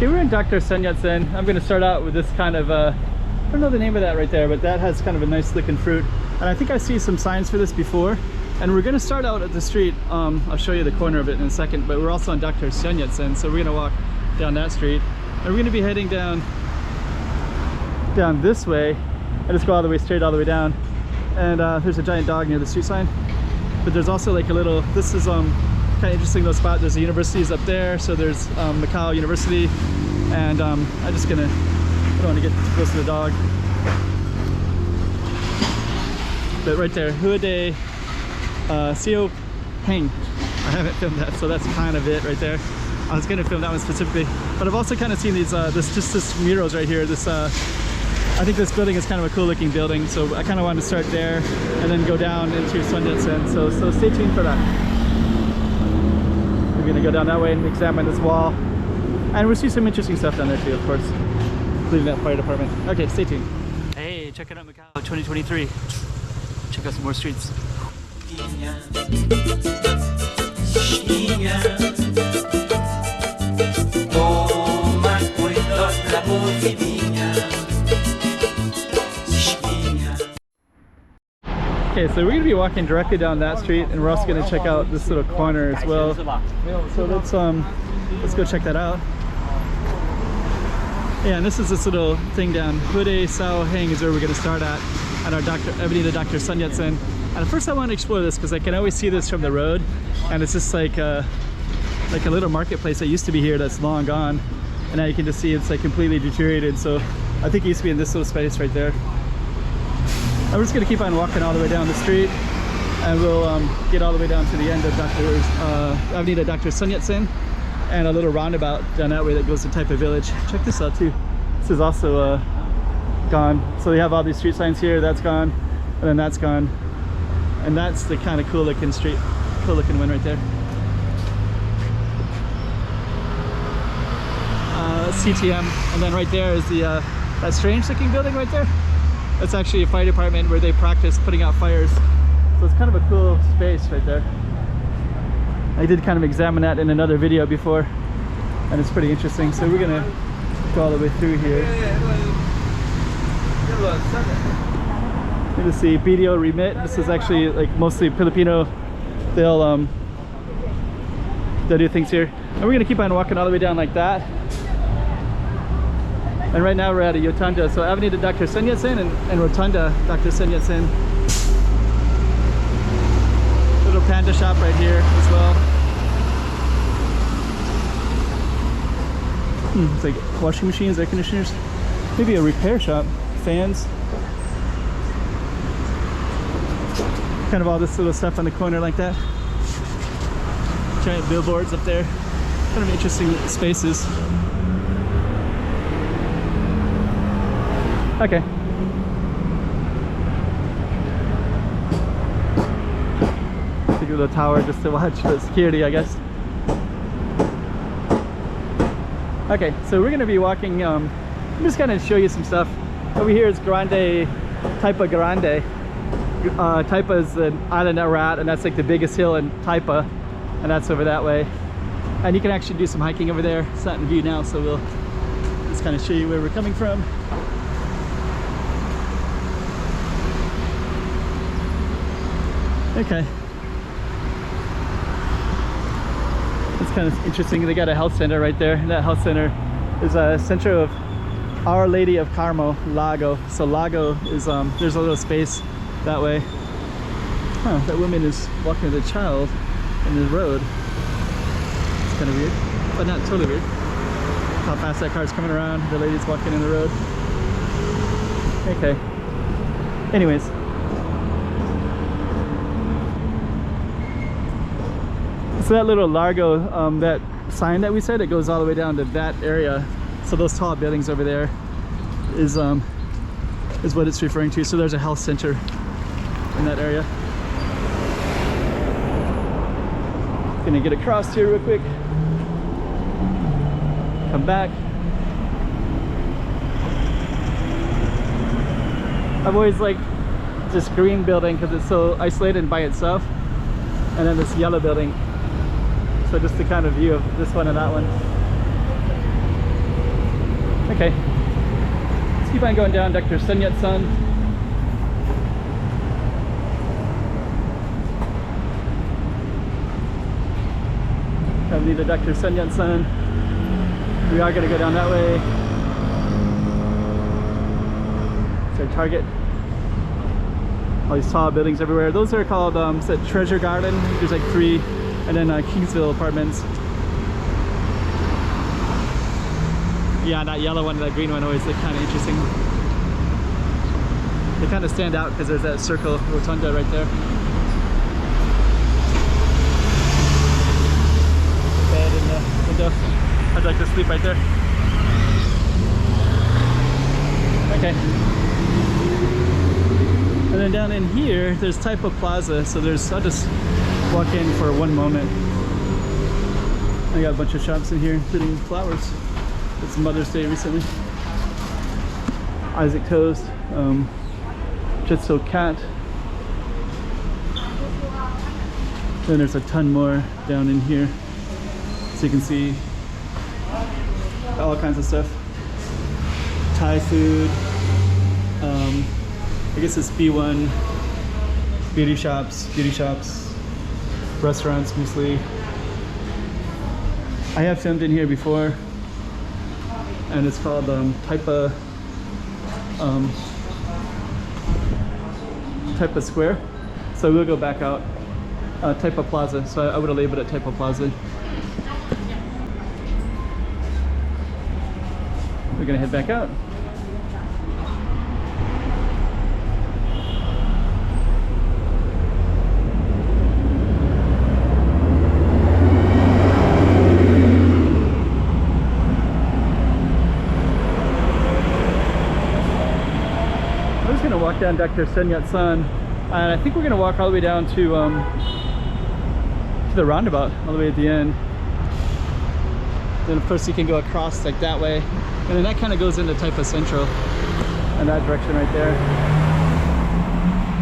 Okay, we're in Dr. Yat-Sen. I'm going to start out with this kind of, I don't know the name of that right there, but that has kind of a nice looking fruit. And I think I see some signs for this before. And we're going to start out at the street. I'll show you the corner of it in a second, but we're also on Dr. Yat-Sen. So we're going to walk down that street. And we're going to be heading down this way. And just go all the way straight, all the way down. And there's a giant dog near the street sign. But there's also like a little, this is kind of interesting little spot. There's the universities up there. So there's Macau University. And I'm just gonna, I don't want to get too close to the dog. But right there, Huade Sio Heng. I haven't filmed that, so that's kind of it right there. I was gonna film that one specifically. But I've also kind of seen these, this murals right here. This, I think this building is kind of a cool looking building. So I kind of wanted to start there and then go down into Yat-Sen. So stay tuned for that. We're gonna go down that way and examine this wall. And we'll see some interesting stuff down there too, of course. Including that fire department. Okay, stay tuned. Hey, check it out Macau 2023. Check out some more streets. Okay, so we're going to be walking directly down that street, and we're also going to check out this little corner as well. So let's go check that out. Yeah, and this is this little thing down. Huade Sao Heng is where we're going to start at our Avenida Dr. Yat-Sen. And at first I want to explore this because I can always see this from the road, and it's just like a little marketplace that used to be here that's long gone, and now you can just see it's like completely deteriorated. So I think it used to be in this little space right there. And we're just going to keep on walking all the way down the street, and we'll get all the way down to the end of Avenida Dr. Yat-Sen, and a little roundabout down that way that goes to Taipa village. Check this out too. This is also gone. So they have all these street signs here. That's gone, and then that's gone, and that's the kind of cool looking street, cool looking one right there. CTM, and then right there is the that strange looking building right there. That's actually a fire department where they practice putting out fires. So it's kind of a cool space right there. I did kind of examine that in another video before, and it's pretty interesting. So we're gonna go all the way through here. Let's see, BDO Remit. This is actually like mostly Filipino. They'll do things here. And we're gonna keep on walking all the way down like that. And right now we're at a Rotunda. So Avenida Dr. Yat-Sen and Rotunda Dr. Yat-Sen. Little panda shop right here as well. It's like washing machines, air conditioners. Maybe a repair shop, fans. Kind of all this little stuff on the corner like that. Giant billboards up there. Kind of interesting spaces. Okay. Take a little tower just to watch the security, I guess. Okay, so we're gonna be walking. I'm just gonna show you some stuff. Over here is Taipa Grande. Taipa is the island that we're at, and that's like the biggest hill in Taipa, and that's over that way. And you can actually do some hiking over there. It's not in view now, so we'll just kind of show you where we're coming from. Okay. It's kind of interesting. They got a health center right there. That health center is a center of Our Lady of Carmel, Lago. So Lago is, there's a little space that way. Huh, that woman is walking with a child in the road. It's kind of weird, but not totally weird. How fast that car's coming around. The lady's walking in the road. Okay. Anyways. So that little Largo, that sign that we said, it goes all the way down to that area. So those tall buildings over there is what it's referring to. So there's a health center in that area. Gonna get across here real quick. Come back. I've always liked this green building because it's so isolated by itself, and then this yellow building. So just the kind of view of this one and that one. Okay, let's keep on going down Dr. Sun Yat-Sen. Avenida Dr. Sun Yat-Sen. We are going to go down that way. It's our target. All these tall buildings everywhere. Those are called Treasure Garden. There's like 3, and then Kingsville Apartments. Yeah, that yellow one and that green one always look kind of interesting. They kind of stand out because there's that circle rotunda right there. Bed in the window. I'd like to sleep right there. Okay. And then down in here, there's Taipa Plaza. So I'll just walk in for one moment. I got a bunch of shops in here, including flowers. It's Mother's Day recently. Isaac Toast, Jetso Cat. Then there's a ton more down in here. So you can see all kinds of stuff. Thai food. I guess it's B1. Beauty shops, restaurants mostly. I have filmed in here before, and it's called Taipa Square. So we'll go back out. Taipa Plaza. So I would have labeled it Taipa Plaza. We're gonna head back out. I'm just gonna walk down Dr. Sun Yat-Sen, and I think we're gonna walk all the way down to the roundabout, all the way at the end. Then of course you can go across like that way, and then that kind of goes into Taipa Central in that direction right there.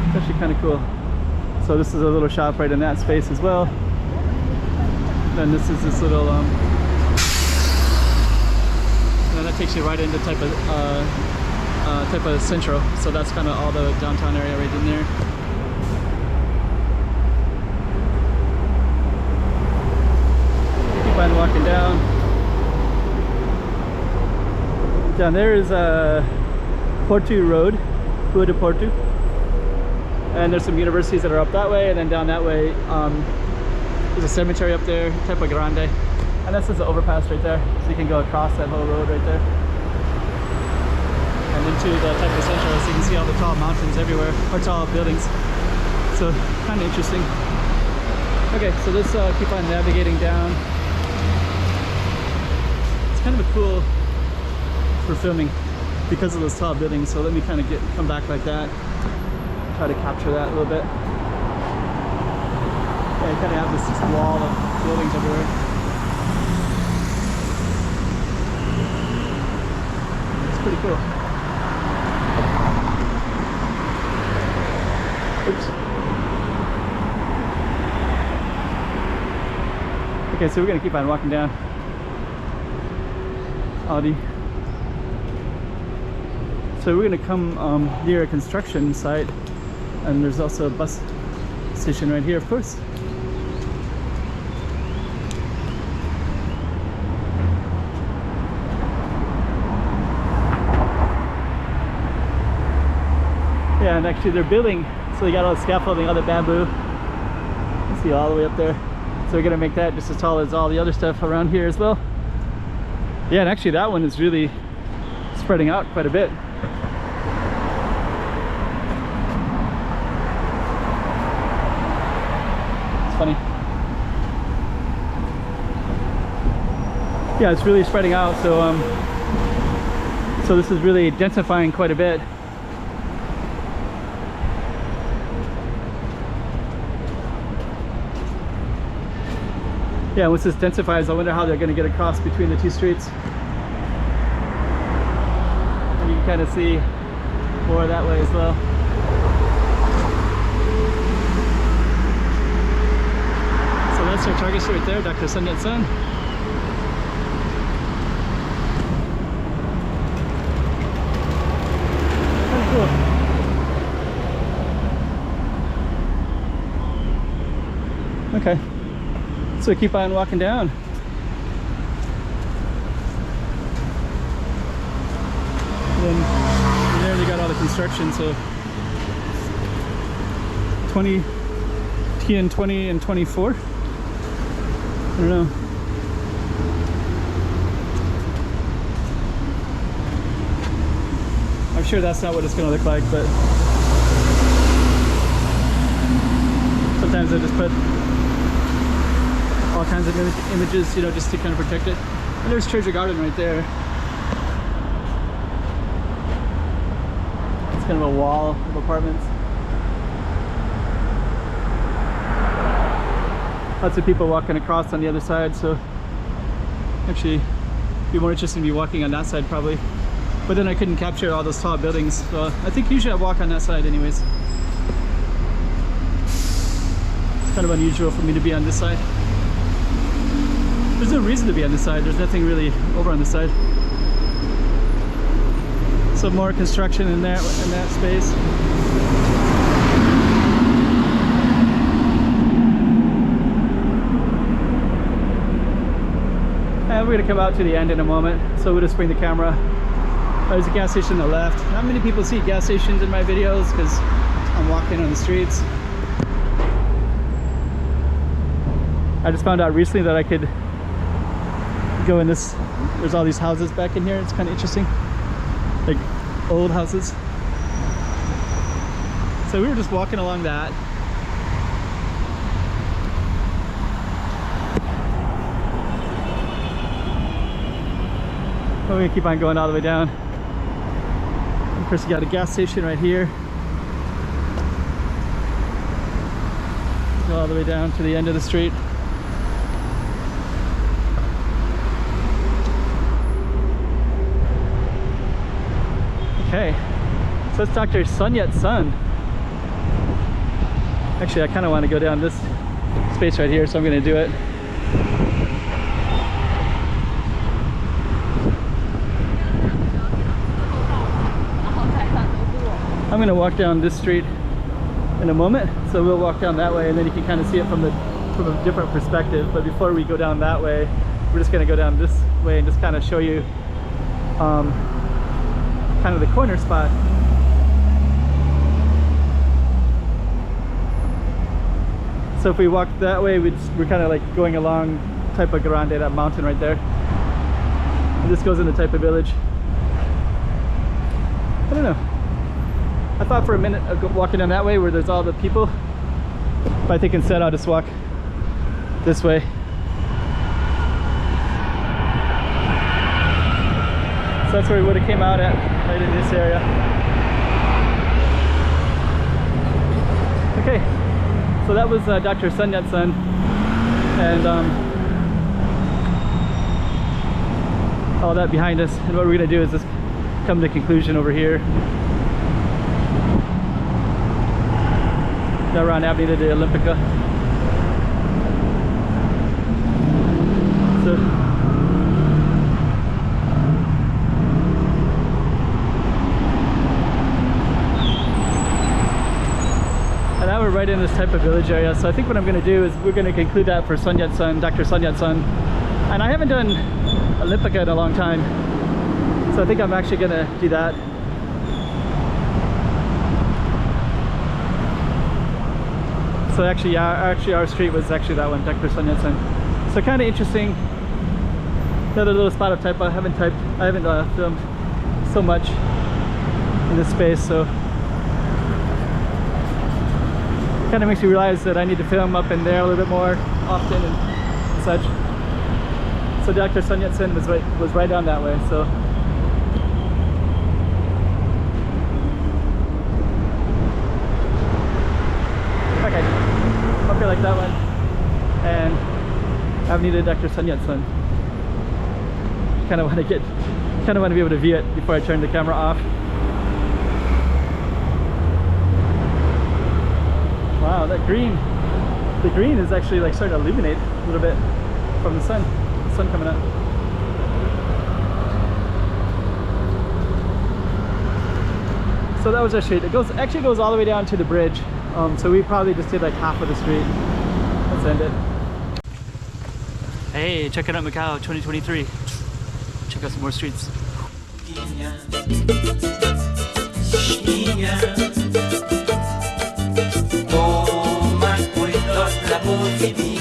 It's actually kind of cool. So this is a little shop right in that space as well. Then this is this little and then that takes you right into Taipa Central. So that's kind of all the downtown area right in there. Keep on walking down. Down there is Porto Road, Rua de Porto, and there's some universities that are up that way, and then down that way there's a cemetery up there, Taipa Grande, and this is the overpass right there, so you can go across that whole road right there and into the Taipa Central, so you can see all the tall mountains everywhere, or tall buildings. So kind of interesting. Okay, so let's keep on navigating down. It's kind of a cool for filming because of those tall buildings, so let me kind of come back like that, try to capture that a little bit. Yeah, you kind of have this wall of buildings everywhere. It's pretty cool. Oops. Okay, so we're gonna keep on walking down. Audi. So we're going to come near a construction site, and there's also a bus station right here, of course. Yeah, and actually they're building, so they got all the scaffolding, all the bamboo. You see all the way up there. So we're going to make that just as tall as all the other stuff around here as well. Yeah, and actually that one is really spreading out quite a bit. Funny. Yeah, it's really spreading out, so so this is really densifying quite a bit. Yeah, once this densifies, I wonder how they're going to get across between the two streets. And you can kind of see more that way as well. That's our target right there, Dr. Sun Yat-Sen. Okay, so keep on walking down. And then there they got all the construction, so 20 and 20 and 24. I don't know. I'm sure that's not what it's gonna look like, but sometimes I just put all kinds of images, you know, just to kind of protect it. And there's Treasure Garden right there. It's kind of a wall of apartments. Lots of people walking across on the other side, so actually it'd be more interesting to be walking on that side probably. But then I couldn't capture all those tall buildings, so I think usually I walk on that side anyways. It's kind of unusual for me to be on this side. There's no reason to be on this side. There's nothing really over on this side. Some more construction in that space. And we're gonna come out to the end in a moment, so we'll just bring the camera. There's a gas station on the left. Not many people see gas stations in my videos because I'm walking on the streets. I just found out recently that I could go in this. There's all these houses back in here. It's kind of interesting, like old houses. So we were just walking along that. We're gonna keep on going all the way down. Of course, you got a gas station right here. Go all the way down to the end of the street. Okay, so it's Dr. Yat-Sen. Actually, I kind of want to go down this space right here, so I'm going to do it. I'm going to walk down this street in a moment, so we'll walk down that way, and then you can kind of see it from a different perspective. But before we go down that way, we're just going to go down this way and just kind of show you kind of the corner spot. So if we walk that way, we're kind of like going along Taipa Grande, that mountain right there. And this goes into Taipa Village. I don't know. I thought for a minute of walking down that way where there's all the people, but I think instead I'll just walk this way. So that's where we would have came out at, right in this area. Okay, so that was Dr. Yat-Sen, and all that behind us. And what we're gonna do is just come to the conclusion over here. Now we're on Avenida de Olímpica. So, and now we're right in this type of village area. So I think what I'm going to do is we're going to conclude that for Yat-Sen, Dr. Yat-Sen. And I haven't done Olímpica in a long time, so I think I'm actually going to do that. So actually, yeah, our street was actually that one, Dr. Yat-Sen. So kind of interesting. Another little spot of Taipa. I haven't filmed so much in this space, so kind of makes me realize that I need to film up in there a little bit more often and such. So Dr. Yat-Sen was right down that way. So okay, okay, like that one, and Avenida Dr. Yat-Sen. Kind of want to be able to view it before I turn the camera off. Wow, that green, the green is actually like starting to illuminate a little bit from the sun coming up. So that was our street. It actually goes all the way down to the bridge. So we probably just did like half of the street. Let's end it. Hey, check it out Macau 2023. Check out some more streets. Toma cuidado la posibilidad.